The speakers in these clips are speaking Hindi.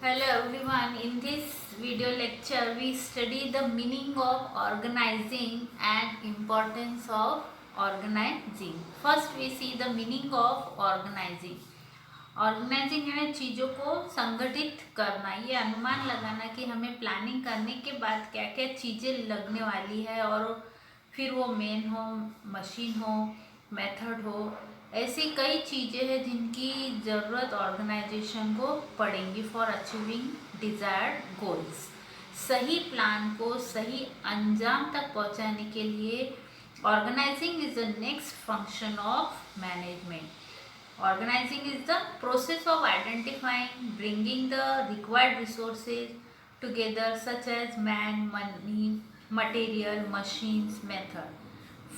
Hello everyone, in this video lecture we study the meaning of organizing and importance of organizing. First we see the meaning of organizing. Organising यानी चीज़ों को संगठित करना, ये अनुमान लगाना कि हमें प्लानिंग करने के बाद क्या क्या चीज़ें लगने वाली है और फिर वो मेन हो, मशीन हो, मेथड हो, ऐसी कई चीज़ें हैं जिनकी ज़रूरत ऑर्गेनाइजेशन को पड़ेंगी फॉर अचीविंग डिज़ायर्ड गोल्स। सही प्लान को सही अंजाम तक पहुंचाने के लिए organising is the next function of management. Organizing is the process of identifying, bringing the required resources together such as man, money, material, machines, method.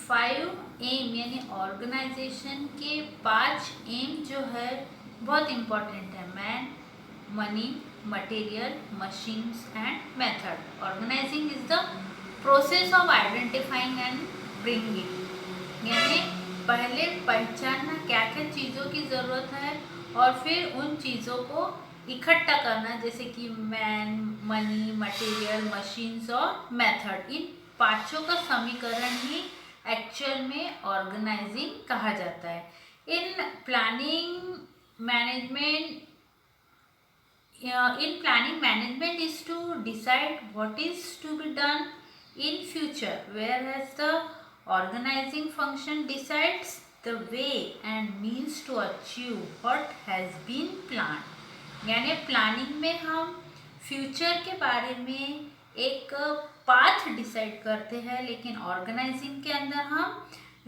5 M यानी ऑर्गेनाइजेशन के 5 एम जो है बहुत इम्पॉर्टेंट है। Man, money, material, machines and method. Organising is the process of identifying and bringing यानी पहले पहचानना क्या क्या चीज़ों की ज़रूरत है और फिर उन चीज़ों को इकट्ठा करना, जैसे कि मैन, मनी, मटेरियल, मशीन्स और मेथड। इन पांचों का समीकरण ही एक्चुअल में ऑर्गेनाइजिंग कहा जाता है। In planning management is to decide what is to be done in future, whereas the organizing function decides the way and means to achieve what has been planned। यानी प्लानिंग में हम फ्यूचर के बारे में एक पाथ डिसाइड करते हैं, लेकिन ऑर्गेनाइजिंग के अंदर हम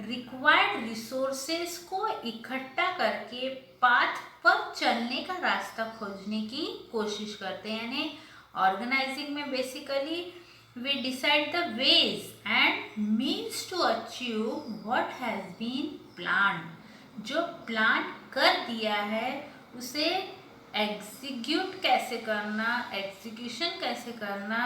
रिक्वायर्ड रिसोर्सेस को इकट्ठा करके पाथ पर चलने का रास्ता खोजने की कोशिश करते हैं। यानी ऑर्गेनाइजिंग में basically we decide the ways and means to achieve what has been planned। जो प्लान कर दिया है उसे एग्जीक्यूट कैसे करना, एग्जीक्यूशन कैसे करना,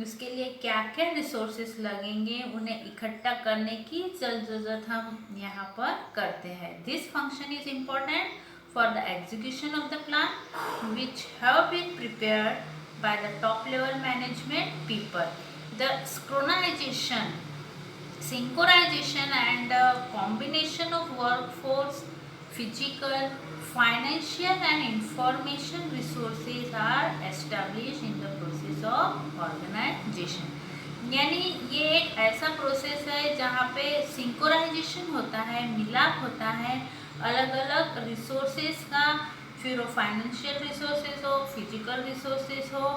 उसके लिए क्या क्या रिसोर्सेस लगेंगे, उन्हें इकट्ठा करने की जल्द हम यहाँ पर करते हैं। This function is important for the execution of the plan which have been prepared by the top level management people। The synchronization and combination of workforce, physical, financial and information resources are established in the process of organization। यानी ये एक ऐसा प्रोसेस है जहाँ पे सिंक्रोनाइजेशन होता है, मिलाप होता है अलग अलग रिसोर्सेज का, फिर वो फाइनेंशियल रिसोर्सेज हो, फिजिकल रिसोर्सेज हो,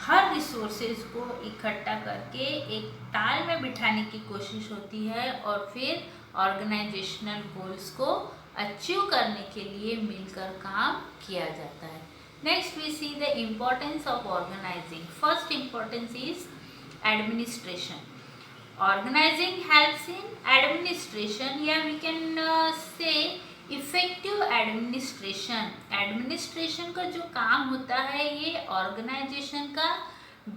हर रिसोर्सेज को इकट्ठा करके एक ताल में बिठाने की कोशिश होती है और फिर ऑर्गेनाइजेशनल गोल्स को अचीव करने के लिए मिलकर काम किया जाता है। Next we see the importance of organising. First importance is administration. Organising helps in administration या we can say effective administration. Administration का जो काम होता है ये ऑर्गेनाइजेशन का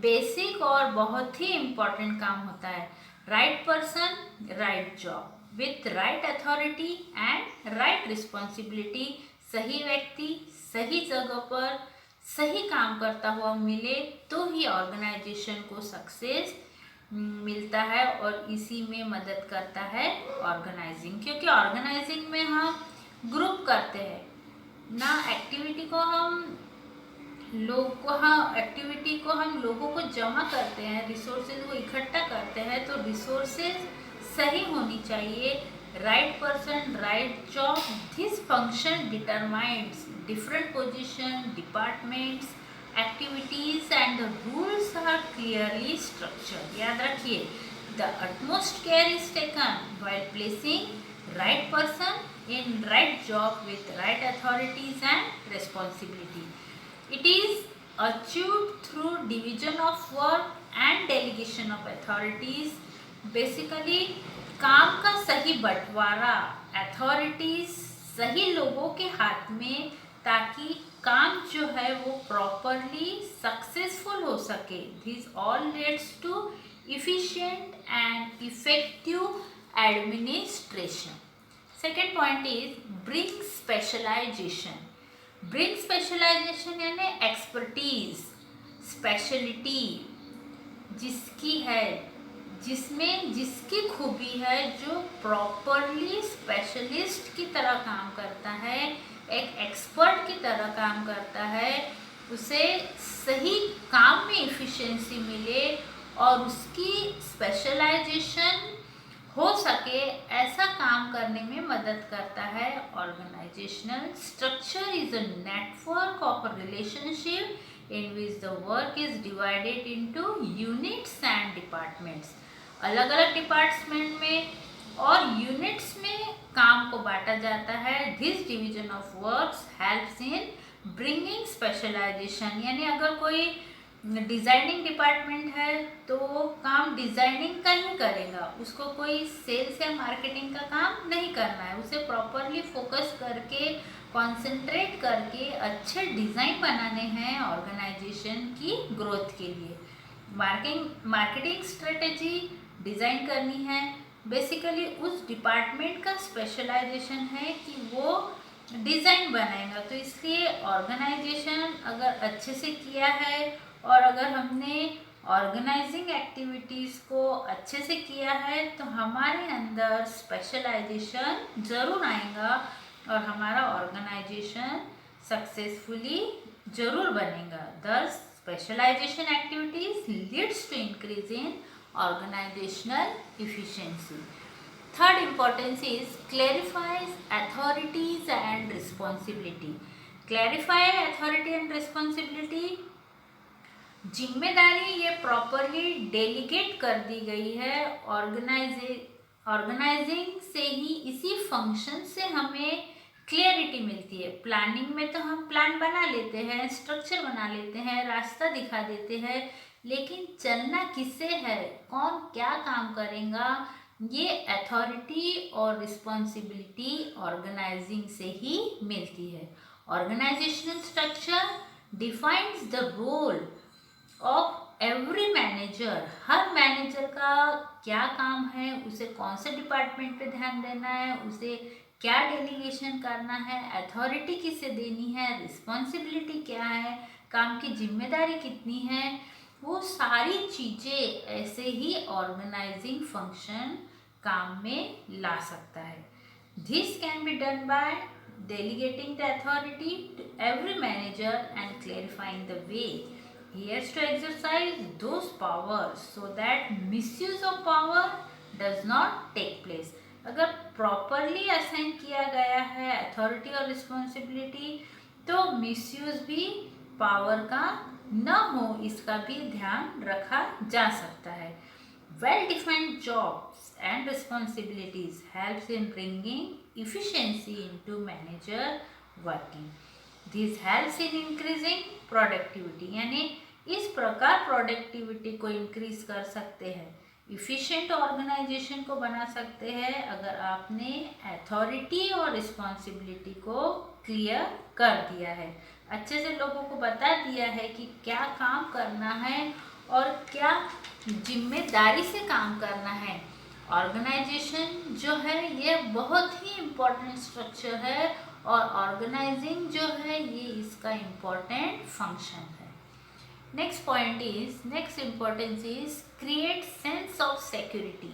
बेसिक और बहुत ही इम्पोर्टेंट काम होता है। Right person, right job with right authority and right responsibility. सही व्यक्ति सही जगह पर सही काम करता हुआ मिले तो ही ऑर्गेनाइजेशन को सक्सेस मिलता है और इसी में मदद करता है ऑर्गेनाइजिंग। क्योंकि ऑर्गेनाइजिंग में हम ग्रुप करते हैं ना, एक्टिविटी को हम लोगों को जमा करते हैं, रिसोर्सेज को इकट्ठा करते हैं, तो रिसोर्सेज सही होनी चाहिए। Right person, right job. This function determines different position, departments, activities and the rules are clearly structured. याद रखिए, the utmost care is taken while placing right person in right job with right authorities and responsibility। It is achieved through division of work and delegation of authorities। Basically काम का सही बंटवारा, अथॉरिटीज सही लोगों के हाथ में, ताकि काम जो है वो प्रॉपरली सक्सेसफुल हो सके। This all leads to efficient and effective administration। Second point is bring specialization। Bring specialisation यानी एक्सपर्टीज, स्पेशलिटी जिसकी है, जिसमें जिसकी खूबी है, जो प्रॉपरली स्पेशलिस्ट की तरह काम करता है, एक एक्सपर्ट की तरह काम करता है, उसे सही काम में इफ़िशिएंसी मिले और उसकी स्पेशलाइजेशन हो सके, ऐसा काम करने में मदद करता है। Organisational structure is a network of a relationship in which the work is divided into units and departments. अलग अलग डिपार्टमेंट में और यूनिट्स में काम को बांटा जाता है। This division of works helps in bringing specialisation, यानी अगर कोई डिज़ाइनिंग डिपार्टमेंट है तो काम डिज़ाइनिंग का ही करेगा, उसको कोई सेल्स या मार्केटिंग का काम नहीं करना है, उसे प्रॉपरली फोकस करके कंसंट्रेट करके अच्छे डिज़ाइन बनाने हैं ऑर्गेनाइजेशन की ग्रोथ के लिए। मार्केटिंग स्ट्रेटेजी डिज़ाइन करनी है। बेसिकली उस डिपार्टमेंट का स्पेशलाइजेशन है कि वो डिज़ाइन बनाएगा, तो इसलिए ऑर्गेनाइजेशन अगर अच्छे से किया है और अगर हमने ऑर्गेनाइजिंग एक्टिविटीज़ को अच्छे से किया है तो हमारे अंदर स्पेशलाइजेशन ज़रूर आएगा और हमारा ऑर्गेनाइजेशन सक्सेसफुली ज़रूर बनेगा। This specialisation activities leads to increase in organizational efficiency. Third importance is clarifies authorities and responsibility. Clarify authority and responsibility, जिम्मेदारी ये प्रॉपरली डेलीगेट कर दी गई है। ऑर्गेनाइजिंग से ही, इसी फंक्शन से हमें क्लियरिटी मिलती है। प्लानिंग में तो हम प्लान बना लेते हैं, स्ट्रक्चर बना लेते हैं, रास्ता दिखा देते हैं, लेकिन चलना किससे है, कौन क्या काम करेगा, ये अथॉरिटी और रिस्पॉन्सिबिलिटी ऑर्गेनाइजिंग से ही मिलती है। Organisational structure defines the role of every manager. हर मैनेजर का क्या काम है, उसे कौन से डिपार्टमेंट पे ध्यान देना है, उसे क्या डेलीगेशन करना है, अथॉरिटी किसे देनी है, रिस्पॉन्सिबिलिटी क्या है, काम की जिम्मेदारी कितनी है, वो सारी चीज़ें ऐसे ही ऑर्गेनाइजिंग फंक्शन काम में ला सकता है। This can be done by delegating the authority to every manager and clarifying the way he has to exercise those powers so that misuse of power does not take place. अगर प्रॉपरली असाइन किया गया है अथॉरिटी और रिस्पॉन्सिबिलिटी तो मिसयूज भी पावर का न हो, इसका भी ध्यान रखा जा सकता है। Well defined jobs and responsibilities helps in bringing efficiency into manager working. This helps in increasing productivity, यानी इस प्रकार प्रोडक्टिविटी को इंक्रीज कर सकते हैं, इफ़िशिएंट ऑर्गेनाइजेशन को बना सकते हैं अगर आपने अथॉरिटी और रिस्पॉन्सिबिलिटी को क्लियर कर दिया है, अच्छे से लोगों को बता दिया है कि क्या काम करना है और क्या जिम्मेदारी से काम करना है। ऑर्गेनाइजेशन जो है ये बहुत ही इम्पोर्टेंट स्ट्रक्चर है और ऑर्गेनाइजिंग जो है ये इसका इम्पोर्टेंट फंक्शन है। Next importance is create sense of security.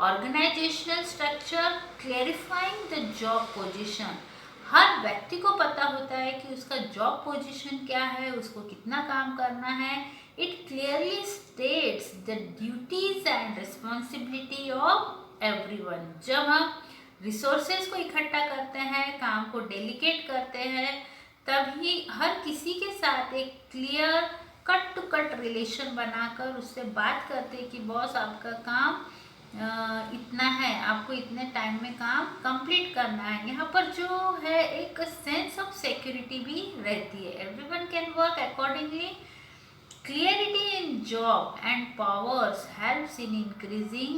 Organisational structure clarifying the job position. हर व्यक्ति को पता होता है कि उसका जॉब पोजीशन क्या है, उसको कितना काम करना है। It clearly states the duties and responsibility of everyone. जब हम रिसोर्सेज को इकट्ठा करते हैं, काम को डेलीगेट करते हैं, तभी हर किसी के साथ एक clear cut to cut relation बनाकर उससे बात करते हैं कि बॉस आपका काम इतना है, आपको इतने टाइम में काम कंप्लीट करना है। यहाँ पर जो है एक सेंस ऑफ सिक्योरिटी भी रहती है। Everyone can work accordingly. Clarity in job and powers helps in increasing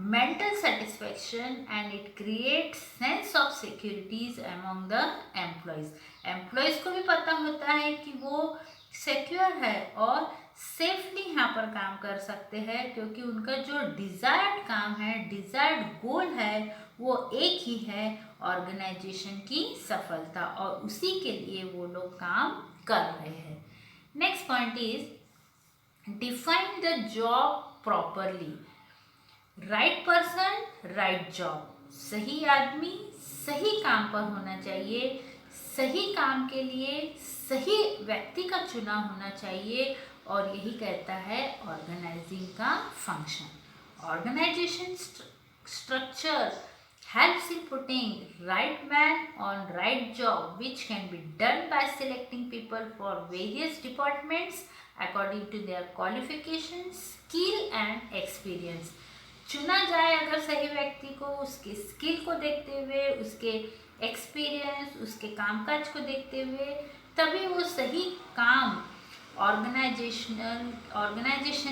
mental satisfaction and it creates sense of securities among the employees. Employees को भी पता होता है कि वो सिक्योर है और सेफली यहाँ पर काम कर सकते हैं क्योंकि उनका जो डिज़ायर्ड काम है, डिज़ायर्ड गोल है, वो एक ही है, ऑर्गेनाइजेशन की सफलता, और उसी के लिए वो लोग काम कर रहे हैं। Next point is define the job properly. Right person right job, सही आदमी सही काम पर होना चाहिए, सही काम के लिए सही व्यक्ति का चुनाव होना चाहिए, और यही कहता है ऑर्गेनाइजिंग का function. Organisation structure helps in putting right man on right job, which can be done by selecting people for various departments according to their qualifications, skill and experience. चुना जाए अगर सही व्यक्ति को उसके स्किल को देखते हुए, उसके एक्सपीरियंस, उसके कामकाज को देखते हुए, तभी वो सही काम ऑर्गेनाइजेशन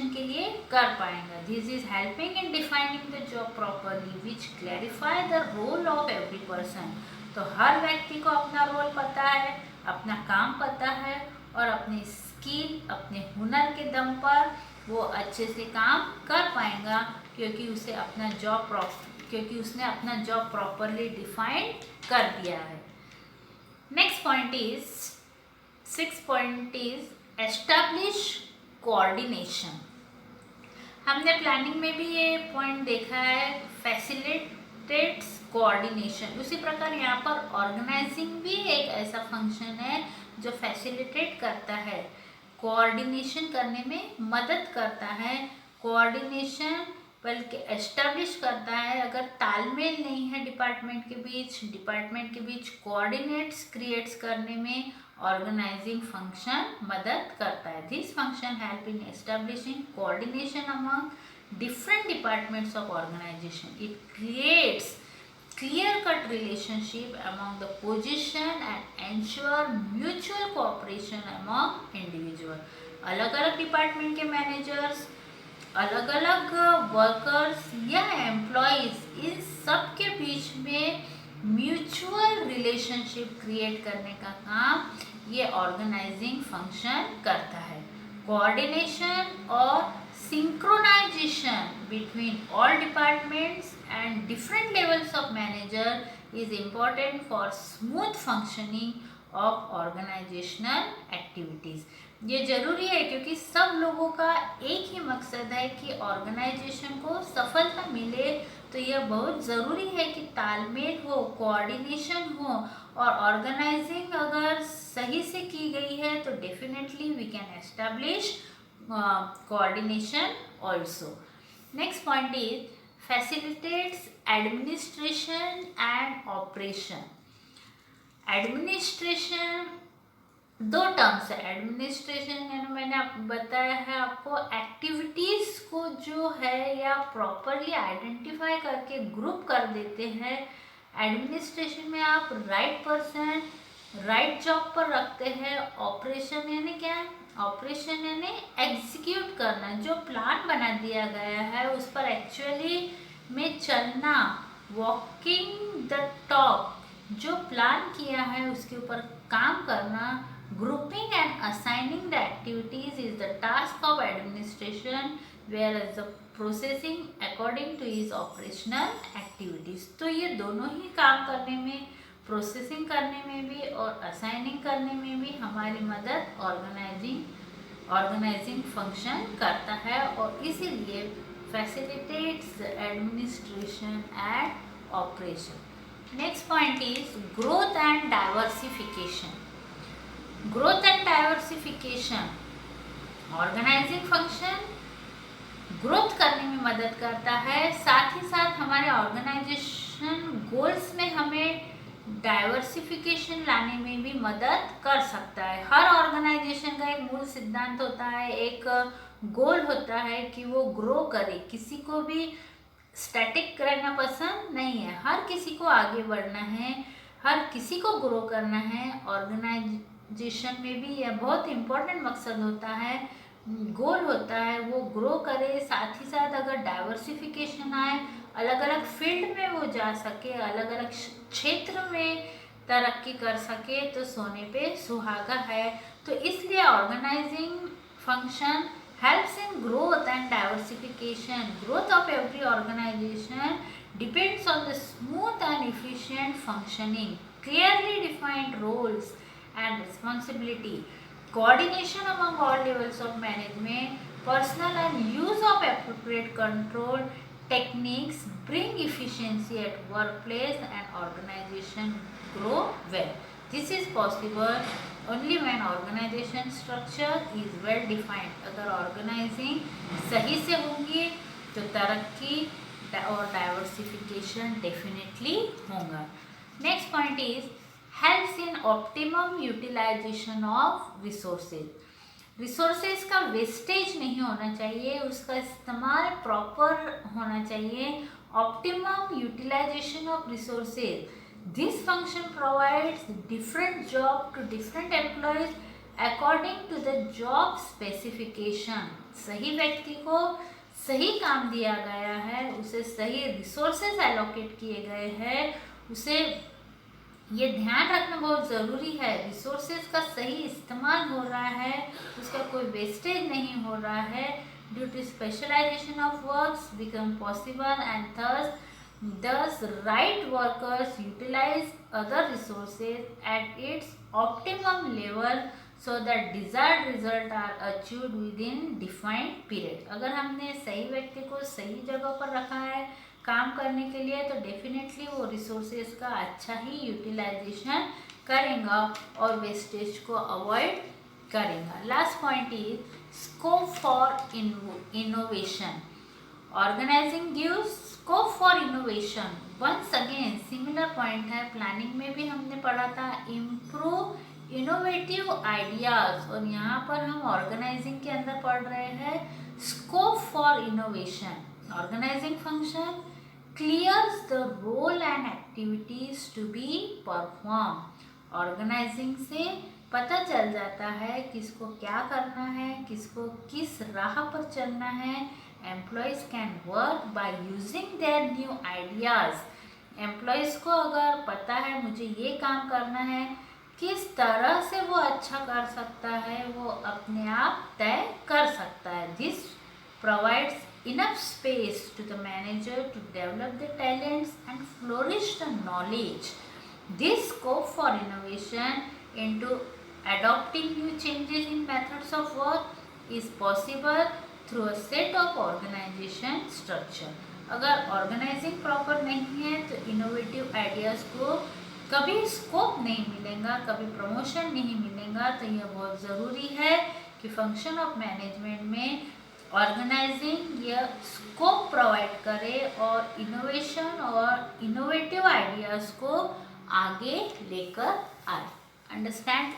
के लिए कर पाएंगे। This is helping in defining the job properly which clarify the role of every person. तो हर व्यक्ति को अपना रोल पता है, अपना काम पता है, और अपने स्किल, अपने हुनर के दम पर वो अच्छे से काम कर पाएगा, क्योंकि उसने अपना जॉब प्रॉपरली डिफाइन कर दिया है। Next point is 6 point is establish coordination. हमने प्लानिंग में भी ये पॉइंट देखा है, फैसिलिटेट्स कोऑर्डिनेशन। उसी प्रकार यहाँ पर ऑर्गेनाइजिंग भी एक ऐसा फंक्शन है जो फैसिलिटेट करता है, कोऑर्डिनेशन करने में मदद करता है। कोऑर्डिनेशन बल्कि एस्टैब्लिश करता है। अगर तालमेल नहीं है डिपार्टमेंट के बीच कोऑर्डिनेट्स क्रिएट्स करने में ऑर्गेनाइजिंग फंक्शन मदद करता है। This function help in establishing coordination among different departments of organisation. It creates clear-cut relationship among the position and ensure mutual cooperation among individual। अलग अलग डिपार्टमेंट के मैनेजर्स, अलग अलग वर्कर्स या एम्प्लॉयज, इन सब के बीच में म्यूचुअल रिलेशनशिप क्रिएट करने का काम ये ऑर्गेनाइजिंग फंक्शन करता है। कोऑर्डिनेशन और synchronization between all departments and different levels of manager is important for smooth functioning of organizational activities। ये जरूरी है क्योंकि सब लोगों का एक ही मकसद है कि ऑर्गेनाइजेशन को सफलता मिले। तो यह बहुत ज़रूरी है कि तालमेल हो, कोऑर्डिनेशन हो, और ऑर्गेनाइजिंग अगर सही से की गई है तो definitely we can establish coordination also। Next point is facilitates administration and operation। Administration दो टर्म्स है। एडमिनिस्ट्रेशन यानी मैंने बताया है आपको, एक्टिविटीज़ को जो है या प्रॉपरली आइडेंटिफाई करके ग्रुप कर देते हैं। एडमिनिस्ट्रेशन में आप राइट पर्सन राइट जॉब पर रखते हैं। ऑपरेशन यानी क्या है? ऑपरेशन यानी एग्जीक्यूट करना, जो प्लान बना दिया गया है उस पर एक्चुअली में चलना, वॉकिंग द टॉक, जो प्लान किया है उसके ऊपर काम करना। Grouping and assigning the activities is the task of administration, whereas the processing according to his operational activities. तो ये दोनों ही काम करने में, प्रोसेसिंग करने में भी और असाइनिंग करने में भी हमारी मदद ऑर्गेनाइजिंग फंक्शन करता है, और इसीलिए facilitates administration and operation. Next point is growth and diversification. Growth and diversification, organising function growth करने में मदद करता है, साथ ही साथ हमारे ऑर्गेनाइजेशन गोल्स में हमें डाइवर्सिफिकेशन लाने में भी मदद कर सकता है। हर ऑर्गेनाइजेशन का एक मूल सिद्धांत होता है, एक गोल होता है कि वो ग्रो करे। किसी को भी स्टैटिक रहना पसंद नहीं है, हर किसी को आगे बढ़ना है, हर किसी को ग्रो करना है। ऑर्गेनाइजेशन में भी यह बहुत इम्पोर्टेंट मकसद होता है, गोल होता है, वो ग्रो करे। साथ ही साथ अगर डाइवर्सिफिकेशन आए, अलग अलग फील्ड में वो जा सके, अलग अलग क्षेत्र में तरक्की कर सके, तो सोने पे सुहागा है। तो इसलिए organising function helps in growth and diversification. Growth of every organisation depends on the smooth and efficient functioning, clearly defined roles and responsibility, coordination among all levels of management, personal and use of appropriate control techniques bring efficiency at workplace and organization grow well. This is possible only when organization structure is well defined. अगर ऑर्गेनाइजिंग सही से होंगी तो तरक्की और डाइवर्सिफिकेशन डेफिनेटली होगा. Next point is helps in optimum utilisation of resources. Resources का वेस्टेज नहीं होना चाहिए, उसका इस्तेमाल प्रॉपर होना चाहिए. Optimum utilisation of resources. This function provides different job to different employees according to the job specification. सही व्यक्ति को सही काम दिया गया है, उसे सही रिसोर्सेज एलोकेट किए गए हैं. उसे ये ध्यान रखना बहुत ज़रूरी है, रिसोर्सेज का सही इस्तेमाल हो रहा है, उसका कोई वेस्टेज नहीं हो रहा है. Due to specialisation of works become possible and thus right workers utilize other resources at its optimum level so that desired result are achieved within defined period. अगर हमने सही व्यक्ति को सही जगह पर रखा है काम करने के लिए तो डेफिनेटली वो रिसोर्सेज का अच्छा ही यूटिलाइजेशन करेगा और वेस्टेज को अवॉइड करेगा. Last point is scope for innovation. Organising gives scope for innovation. Once again similar point है, प्लानिंग में भी हमने पढ़ा था इम्प्रूव इनोवेटिव आइडियाज और यहाँ पर हम ऑर्गेनाइजिंग के अंदर पढ़ रहे हैं scope for innovation. Organising function clears the role and activities to be perform. Organising से पता चल जाता है किसको क्या करना है, किसको किस राह पर चलना है. Employees can work by using their new ideas. Employees को अगर पता है मुझे ये काम करना है, किस तरह से वो अच्छा कर सकता है वो अपने आप तय कर सकता है. This provides enough space to the manager to develop the talents and flourish the knowledge. This scope for innovation into adopting new changes in methods of work is possible through a set of organisation structure. अगर ऑर्गेनाइजिंग प्रॉपर नहीं है तो इनोवेटिव आइडियाज़ को कभी स्कोप नहीं मिलेगा, कभी प्रमोशन नहीं मिलेगा. तो यह बहुत ज़रूरी है कि फंक्शन ऑफ मैनेजमेंट में ऑर्गेनाइजिंग यह स्कोप प्रोवाइड करे और इनोवेशन और इनोवेटिव आइडियाज़ को आगे लेकर आए. अंडरस्टैंड.